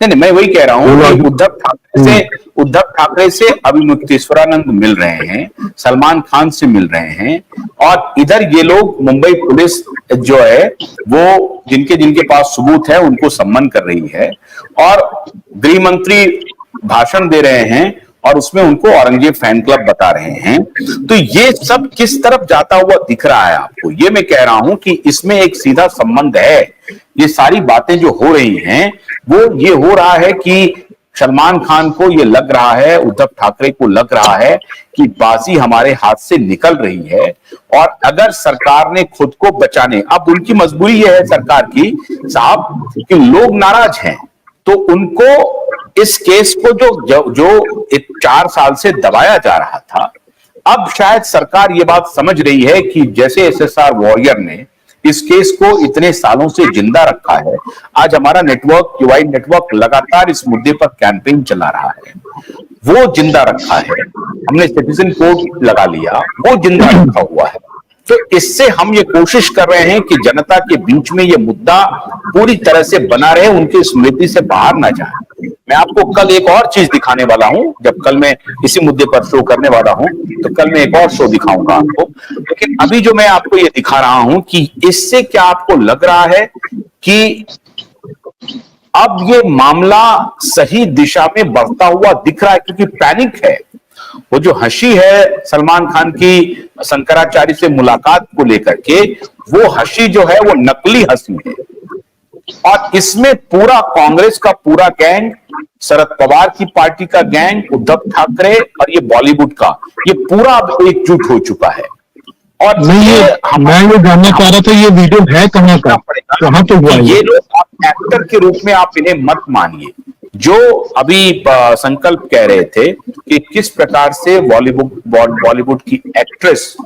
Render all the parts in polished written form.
नहीं, मैं वही कह रहा हूँ कि उद्धव ठाकरे से अभिमुक्तेश्वरानंद मिल रहे हैं, सलमान खान से मिल रहे हैं, और इधर ये लोग मुंबई पुलिस जो है वो जिनके जिनके पास सबूत है उनको सम्मान कर रही है, और गृह मंत्री भाषण दे रहे हैं और उसमें उनको औरंगजेब फैन क्लब बता रहे हैं। तो ये सब किस तरफ जाता हुआ दिख रहा है आपको? ये मैं कह रहा हूं कि इसमें एक सीधा संबंध है। ये सारी बातें जो हो रही हैं वो ये हो रहा है कि सलमान खान को ये लग रहा है, उद्धव ठाकरे को लग रहा है कि बाजी हमारे हाथ से निकल रही है, और अगर सरकार ने खुद को बचाने, अब उनकी मजबूरी यह है सरकार की साहब कि लोग नाराज हैं, तो उनको इस केस को जो 4 साल से दबाया जा रहा था, अब शायद सरकार ये बात समझ रही है कि जैसे एसएसआर वॉरियर ने इस केस को इतने सालों से जिंदा रखा है, आज हमारा नेटवर्क यूआई नेटवर्क लगातार इस मुद्दे पर कैंपेन चला रहा है, वो जिंदा रखा है, हमने सिटीजन कोड लगा लिया, वो जिंदा रखा हुआ है। तो इससे हम ये कोशिश कर रहे हैं कि जनता के बीच में ये मुद्दा पूरी तरह से बना रहे, उनकी स्मृति से बाहर ना जाए। मैं आपको कल एक और चीज दिखाने वाला हूं, जब कल मैं इसी मुद्दे पर शो करने वाला हूं, तो कल मैं एक और शो दिखाऊंगा आपको। लेकिन अभी जो मैं आपको ये दिखा रहा हूं कि इससे क्या आपको लग रहा है कि अब ये मामला सही दिशा में बढ़ता हुआ दिख रहा है? क्योंकि पैनिक है। वो जो हंसी है सलमान खान की शंकराचार्य से मुलाकात को लेकर के, वो हंसी जो है वो नकली हंसी है, और इसमें पूरा कांग्रेस का पूरा गैंग, शरद पवार की पार्टी का गैंग, उद्धव ठाकरे और ये बॉलीवुड का, ये पूरा एकजुट हो चुका है। और मैं ये जानना चाह रहा था, ये वीडियो है कहां का, कहां तो हुआ? ये लोग आप एक्टर के रूप में आप इन्हें मत मानिए। जो अभी संकल्प कह रहे थे कि किस प्रकार से बॉलीवुड की एक्ट्रेस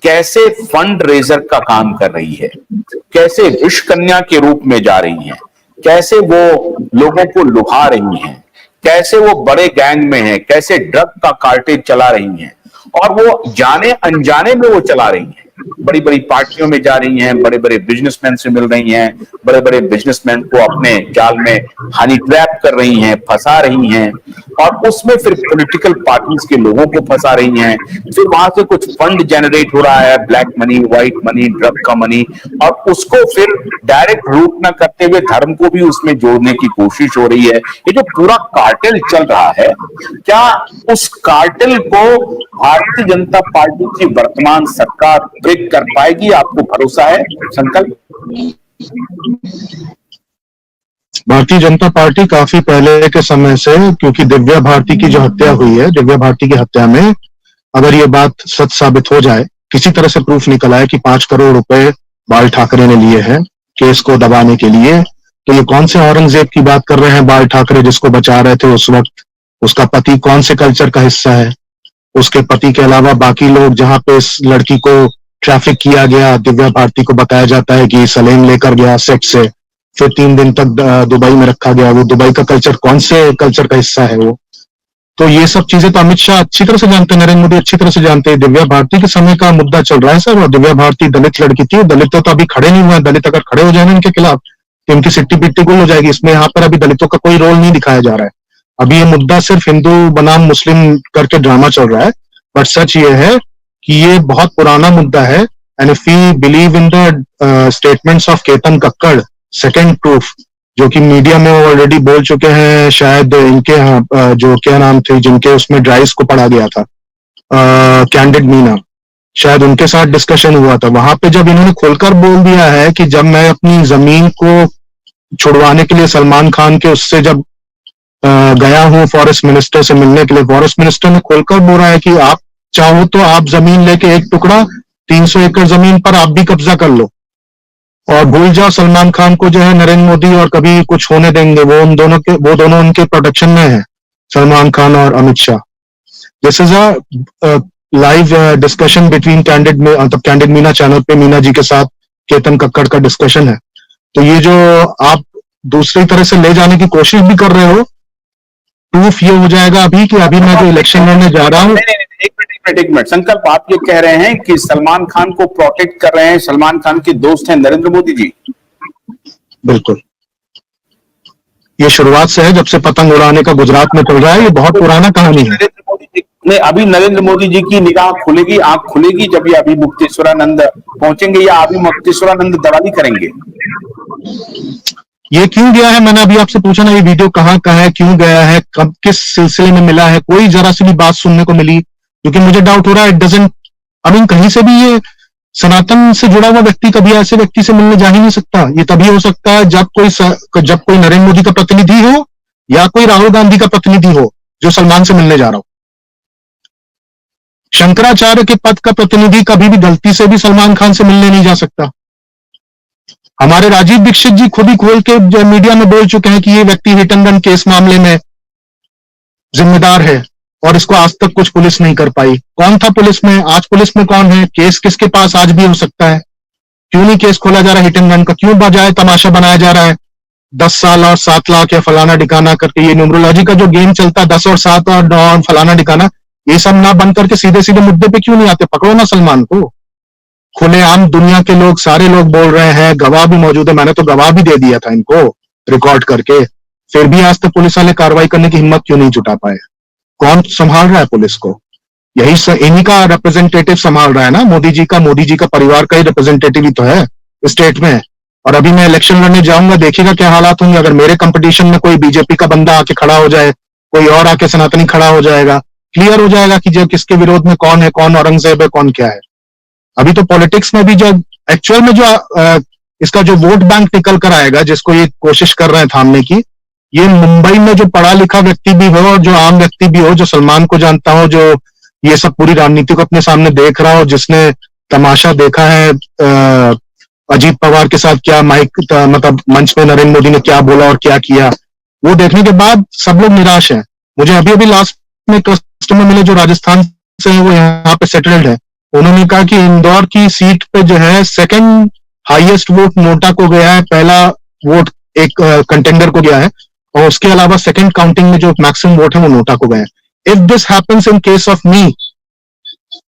कैसे फंड रेजर का काम कर रही है, कैसे विष कन्या के रूप में जा रही हैं, कैसे वो लोगों को लुभा रही हैं, कैसे वो बड़े गैंग में है, कैसे ड्रग का कार्टेज चला रही हैं, और वो जाने अनजाने में वो चला रही हैं, बड़ी बड़ी पार्टियों में जा रही हैं, बड़े बड़े बिजनेसमैन से मिल रही हैं, बड़े बड़े बिजनेसमैन को अपने जाल में हनी ट्रैप कर रही हैं, फंसा रही हैं, और उसमें फिर पॉलिटिकल पार्टीज के लोगों को फंसा रही हैं। फिर वहां से कुछ फंड जनरेट हो रहा है, black money, white money, drug का मनी, और उसको फिर डायरेक्ट रूट ना करते हुए धर्म को भी उसमें जोड़ने की कोशिश हो रही है। ये जो पूरा कार्टेल चल रहा है, क्या उस कार्टेल को भारतीय जनता पार्टी की वर्तमान सरकार ब्रेक कर पाएगी? आपको भरोसा है संकल्प? भारतीय जनता पार्टी काफी पहले के समय से, क्योंकि दिव्या भारती की जो हत्या हुई है, दिव्या भारती की हत्या में अगर ये बात सच साबित हो जाए, किसी तरह से प्रूफ निकल आए कि 5 करोड़ रुपए बाल ठाकरे ने लिए हैं केस को दबाने के लिए, तो ये कौन से औरंगजेब की बात कर रहे हैं बाल ठाकरे जिसको बचा रहे थे उस वक्त? उसका पति कौन से कल्चर का हिस्सा है? उसके पति के अलावा बाकी लोग, जहां पे इस लड़की को ट्रैफिक किया गया, दिव्या भारती को बताया जाता है कि सलेम लेकर गया सेट से, फिर 3 दिन तक दुबई में रखा गया, वो दुबई का कल्चर कौन से कल्चर का हिस्सा है वो? तो ये सब चीजें तो अमित शाह अच्छी तरह से जानते हैं, नरेंद्र मोदी अच्छी तरह से जानते हैं। दिव्या भारती के समय का मुद्दा चल रहा है सर, और दिव्या भारती दलित लड़की थी, दलित तो अभी खड़े नहीं हुए। दलित अगर खड़े हो जाए इनके खिलाफ तो इनकी सिट्टी पिट्टी गुल हो जाएगी। इसमें यहाँ पर अभी दलितों का कोई रोल नहीं दिखाया जा रहा है। अभी ये मुद्दा सिर्फ हिंदू बनाम मुस्लिम करके ड्रामा चल रहा है, बट सच ये है कि ये बहुत पुराना मुद्दा है। And if we believe in the statements of Ketan Kakkar, second proof, जो कि मीडिया में ऑलरेडी बोल चुके हैं, शायद इनके यहाँ जो क्या नाम थे जिनके उसमें ड्राइव्स को पढ़ा गया था, कैंडिड मीना, शायद उनके साथ डिस्कशन हुआ था। वहां पे जब इन्होंने खुलकर बोल दिया है कि जब मैं अपनी जमीन को छुड़वाने के लिए सलमान खान के उससे जब गया हूं फॉरेस्ट मिनिस्टर से मिलने के लिए, फॉरेस्ट मिनिस्टर ने खोलकर बोला है कि आप चाहो तो आप जमीन लेके एक टुकड़ा 300 एकड़ जमीन पर आप भी कब्जा कर लो, और भूल जाओ सलमान खान को जो है नरेंद्र मोदी और कभी कुछ होने देंगे। वो दोनों उनके प्रोटेक्शन में है, सलमान खान और Amit Shah. This is a live discussion between candid Meena channel पे मीना जी के साथ केतन कक्कड़ का डिस्कशन है। तो ये जो आप दूसरी तरह से ले जाने की कोशिश भी कर रहे हो, प्रूफ ये हो जाएगा अभी कि अभी मैं जो इलेक्शन लड़ने जा रहा हूं। एक मिनट संकल्प, आप ये कह रहे हैं कि सलमान खान को प्रोटेक्ट कर रहे हैं, सलमान खान के दोस्त हैं नरेंद्र मोदी जी? बिल्कुल। ये शुरुआत से है, जब से पतंग उड़ाने का गुजरात में चल रहा है। ये बहुत पुराना कहानी है। नरेंद्र मोदी जी ने अभी नरेंद्र मोदी जी की निगाह खुलेगी, आंख खुलेगी जब ये अभी मुक्तेश्वरानंद पहुंचेंगे या अभी मुक्तेश्वरानंद दवाली करेंगे। ये क्यों गया है, मैंने अभी आपसे पूछा ना, ये वीडियो कहाँ का है, क्यों गया है, कब, किस सिलसिले में मिला है, कोई जरा सी भी बात सुनने को मिली? क्योंकि मुझे डाउट हो रहा है, इट डजंट, आई मीन कहीं से भी ये सनातन से जुड़ा हुआ व्यक्ति कभी ऐसे व्यक्ति से मिलने जा ही नहीं सकता। ये तभी हो सकता है जब कोई नरेंद्र मोदी का प्रतिनिधि हो या कोई राहुल गांधी का प्रतिनिधि हो जो सलमान से मिलने जा रहा हो। शंकराचार्य के पद का प्रतिनिधि कभी भी गलती से भी सलमान खान से मिलने नहीं जा सकता। हमारे राजीव दीक्षित जी खुद ही खोल के मीडिया में बोल चुके हैं कि ये व्यक्ति हिट एंड रन केस मामले में जिम्मेदार है और इसको आज तक कुछ पुलिस नहीं कर पाई। कौन था पुलिस में, आज पुलिस में कौन है, केस किसके पास आज भी हो सकता है? क्यों नहीं केस खोला जा रहा हिट एंड रन का? क्यों बजाय तमाशा बनाया जा रहा है 10 साल और 7 लाख या फलाना डिकाना करके? ये न्यूमरोलॉजी का जो गेम चलता है 10 और 7 और 9 और फलाना डिकाना, ये सब ना बंद करके सीधे सीधे मुद्दे पे क्यों नहीं आते? पकड़ो ना सलमान को। खुलेआम दुनिया के लोग, सारे लोग बोल रहे हैं, गवाह भी मौजूद है, मैंने तो गवाह भी दे दिया था इनको रिकॉर्ड करके, फिर भी आज तक पुलिस वाले कार्रवाई करने की हिम्मत क्यों नहीं जुटा पाए? कौन संभाल रहा है पुलिस को? इन्हीं का रिप्रेजेंटेटिव संभाल रहा है ना, मोदी जी का परिवार का ही रिप्रेजेंटेटिव ही तो है स्टेट में। और अभी मैं इलेक्शन लड़ने जाऊंगा, देखिएगा क्या हालात होंगे। अगर मेरे कंपटीशन में कोई बीजेपी का बंदा आके खड़ा हो जाए, कोई और आके सनातनी खड़ा हो जाएगा, क्लियर हो जाएगा कि जो किसके विरोध में कौन है, कौन औरंगजेब है, कौन क्या है। अभी तो पॉलिटिक्स में भी जो एक्चुअल में जो इसका जो वोट बैंक निकल कर आएगा, जिसको ये कोशिश कर रहे हैं थामने की, ये मुंबई में जो पढ़ा लिखा व्यक्ति भी हो और जो आम व्यक्ति भी हो, जो सलमान को जानता हो, जो ये सब पूरी राजनीति को अपने सामने देख रहा हो, जिसने तमाशा देखा है अजीत पवार के साथ क्या मतलब मंच में नरेंद्र मोदी ने क्या बोला और क्या किया, वो देखने के बाद सब लोग निराश हैं। मुझे अभी अभी लास्ट में कस्टमर मिले जो राजस्थान से है, वो यहाँ पे सेटल्ड है। उन्होंने कहा कि इंदौर की सीट पे जो है सेकंड हाईएस्ट वोट नोटा को गया है, पहला वोट एक कंटेंडर को गया है, और उसके अलावा सेकंड काउंटिंग में जो मैक्सिमम वोट है वो नोटा को गए हैं। If this happens in case of me,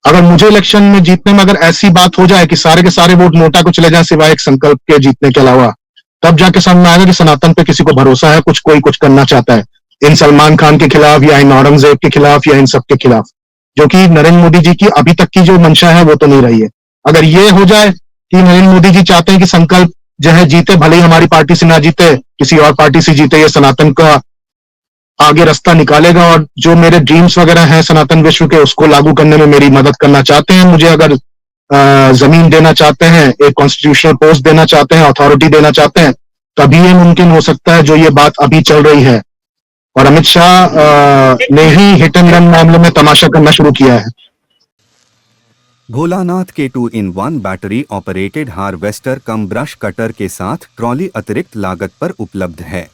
अगर मुझे इलेक्शन में जीतने में अगर ऐसी बात हो जाए कि सारे के सारे वोट नोटा को चले जाए सिवाय एक संकल्प के जीतने के अलावा, तब जाके समझ आएगा कि सनातन पे किसी को भरोसा है, कोई कुछ करना चाहता है इन सलमान खान के खिलाफ या इन औरंगजेब के खिलाफ या इन सब के खिलाफ, जो कि नरेंद्र मोदी जी की अभी तक की जो मंशा है वो तो नहीं रही है। अगर ये हो जाए कि नरेंद्र मोदी जी चाहते हैं कि संकल्प जो है जीते, भले ही हमारी पार्टी से ना जीते, किसी और पार्टी से जीते, ये सनातन का आगे रास्ता निकालेगा, और जो मेरे ड्रीम्स वगैरह हैं सनातन विश्व के, उसको लागू करने में मेरी मदद करना चाहते हैं, मुझे अगर जमीन देना चाहते हैं, एक कॉन्स्टिट्यूशनल पोस्ट देना चाहते हैं, अथॉरिटी देना चाहते हैं, तभी ये मुमकिन हो सकता है जो ये बात अभी चल रही है। और अमित शाह ने ही हिट एंड रन मामले में तमाशा करना शुरू किया है। भोलानाथ के 2-in-1 बैटरी ऑपरेटेड हार्वेस्टर कम ब्रश कटर के साथ ट्रॉली अतिरिक्त लागत पर उपलब्ध है।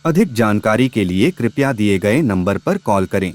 अधिक जानकारी के लिए कृपया दिए गए नंबर पर कॉल करें।